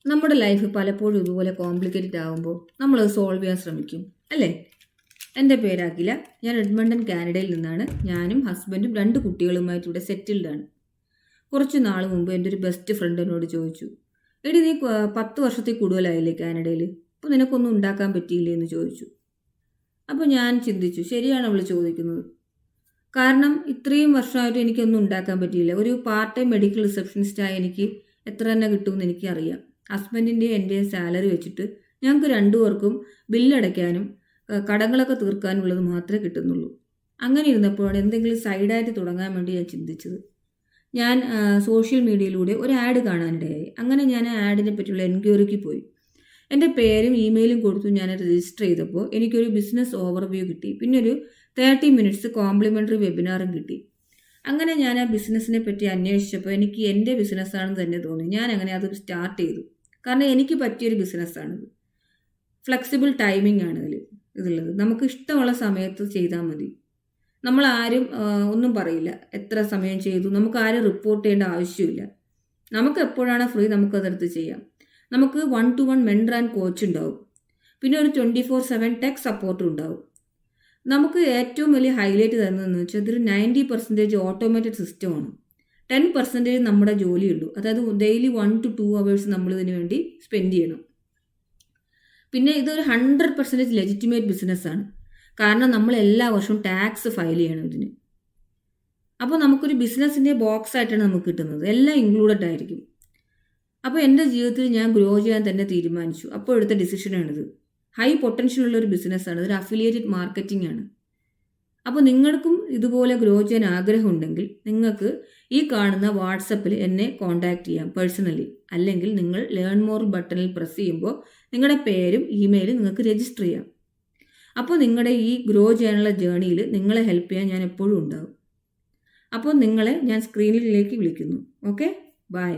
നമ്മുടെ ലൈഫ് പലപ്പോഴും ഇതുപോലെ കോംപ്ലിക്കേറ്റഡ് ആകുമ്പോൾ നമ്മളത് സോൾവ് ചെയ്യാൻ ശ്രമിക്കും അല്ലേ? എൻ്റെ പേര് അഖില. ഞാൻ എഡ്മണ്ടൺ കാനഡയിൽ നിന്നാണ്. ഞാനും ഹസ്ബൻഡും 2 കുട്ടികളുമായിട്ട് ഇവിടെ സെറ്റിൽഡ് ആണ്. കുറച്ച് നാൾ മുമ്പ് എൻ്റെ ഒരു ബെസ്റ്റ് ഫ്രണ്ട് എന്നോട് ചോദിച്ചു, എടി നീ 10 വർഷത്തിൽ കൂടുതലായില്ലേ കാനഡയിൽ, അപ്പോൾ നിനക്കൊന്നും ഉണ്ടാക്കാൻ പറ്റിയില്ലേ എന്ന് ചോദിച്ചു. അപ്പോൾ ഞാൻ ചിന്തിച്ചു, ശരിയാണ് അവൾ ചോദിക്കുന്നത്. കാരണം ഇത്രയും വർഷമായിട്ട് എനിക്കൊന്നും ഉണ്ടാക്കാൻ പറ്റിയില്ല. ഒരു പാർട്ട് ടൈം മെഡിക്കൽ റിസപ്ഷനിസ്റ്റായി എനിക്ക് എത്ര തന്നെ കിട്ടുമെന്ന് എനിക്കറിയാം. ഹസ്ബൻഡിൻ്റെയും എൻ്റെയും സാലറി വെച്ചിട്ട് ഞങ്ങൾക്ക് 2 പേർക്കും ബില്ലടയ്ക്കാനും കടങ്ങളൊക്കെ തീർക്കാനുള്ളത് മാത്രമേ കിട്ടുന്നുള്ളൂ. അങ്ങനെ ഇരുന്നപ്പോഴാണ് എന്തെങ്കിലും സൈഡായിട്ട് തുടങ്ങാൻ വേണ്ടി ഞാൻ ചിന്തിച്ചത്. ഞാൻ സോഷ്യൽ മീഡിയയിലൂടെ ഒരു ആഡ് കാണാനിടയായി. അങ്ങനെ ഞാൻ ആ ആഡിനെ പറ്റിയുള്ള എൻക്വയറിക്ക് പോയി. എൻ്റെ പേരും ഇമെയിലും കൊടുത്തു ഞാൻ രജിസ്റ്റർ ചെയ്തപ്പോൾ എനിക്കൊരു ബിസിനസ് ഓവർവ്യൂ കിട്ടി. പിന്നെ ഒരു 30 മിനിറ്റ്സ് കോംപ്ലിമെൻ്ററി വെബിനാറും കിട്ടി. അങ്ങനെ ഞാൻ ആ ബിസിനസ്സിനെ പറ്റി അന്വേഷിച്ചപ്പോൾ എനിക്ക് എൻ്റെ ബിസിനസ്സാണെന്ന് തന്നെ തോന്നി. ഞാൻ അങ്ങനെ അത് സ്റ്റാർട്ട് ചെയ്തു. കാരണം എനിക്ക് പറ്റിയൊരു ബിസിനസ്സാണിത്. ഫ്ലെക്സിബിൾ ടൈമിംഗ് ആണ് ഇതുള്ളത്. നമുക്ക് ഇഷ്ടമുള്ള സമയത്ത് ചെയ്താൽ മതി. നമ്മൾ ആരും ഒന്നും പറയില്ല എത്ര സമയം ചെയ്തു. നമുക്ക് ആരും റിപ്പോർട്ട് ചെയ്യേണ്ട ആവശ്യമില്ല. നമുക്ക് എപ്പോഴാണ് ഫ്രീ നമുക്കതെടുത്ത് ചെയ്യാം. നമുക്ക് 1-to-1 മെൻറ്റർ ആൻഡ് കോച്ച് ഉണ്ടാവും. പിന്നെ ഒരു 24/7 ടെക് സപ്പോർട്ടും ഉണ്ടാവും. നമുക്ക് ഏറ്റവും വലിയ ഹൈലൈറ്റ് തരുന്നതെന്ന് വെച്ചാൽ ഇതൊരു 90% ഓട്ടോമേറ്റഡ് സിസ്റ്റമാണ്. 10% നമ്മുടെ ജോലിയുള്ളൂ. അതായത് ഡെയിലി 1 to 2 hours നമ്മൾ ഇതിനു വേണ്ടി സ്പെൻഡ് ചെയ്യണം. പിന്നെ ഇതൊരു 100% ലെജിറ്റിമേറ്റ് ബിസിനസ്സാണ്. കാരണം നമ്മൾ എല്ലാ വർഷവും ടാക്സ് ഫയൽ ചെയ്യണം ഇതിന്. അപ്പോൾ നമുക്കൊരു ബിസിനസ്സിൻ്റെ ബോക്സ് ആയിട്ടാണ് നമുക്ക് കിട്ടുന്നത്. എല്ലാം ഇൻക്ലൂഡഡ് ആയിരിക്കും. അപ്പോൾ എൻ്റെ ജീവിതത്തിൽ ഞാൻ ഗ്രോ ചെയ്യാൻ തന്നെ തീരുമാനിച്ചു. അപ്പോൾ എടുത്ത ഡിസിഷനാണിത്. ഹൈ പൊട്ടൻഷ്യൽ ഉള്ള ഒരു ബിസിനസ്സാണ്. ഇതൊരു അഫിലിയേറ്റഡ് മാർക്കറ്റിംഗ് ആണ്. അപ്പോൾ നിങ്ങൾക്കും ഇതുപോലെ ഗ്രോ ചെയ്യാൻ ആഗ്രഹമുണ്ടെങ്കിൽ നിങ്ങൾക്ക് ഈ കാണുന്ന വാട്സപ്പിൽ എന്നെ കോൺടാക്റ്റ് ചെയ്യാം പേഴ്സണലി. അല്ലെങ്കിൽ നിങ്ങൾ ലേൺ മോർ ബട്ടണിൽ പ്രസ് ചെയ്യുമ്പോൾ നിങ്ങളുടെ പേരും ഇമെയിലും നിങ്ങൾക്ക് രജിസ്റ്റർ ചെയ്യാം. അപ്പോൾ നിങ്ങളുടെ ഈ ഗ്രോ ചെയ്യാനുള്ള ജേണിയിൽ നിങ്ങളെ ഹെൽപ്പ് ചെയ്യാൻ ഞാൻ എപ്പോഴും ഉണ്ടാകും. അപ്പോൾ നിങ്ങളെ ഞാൻ സ്ക്രീനിലേക്ക് വിളിക്കുന്നു. Okay, by.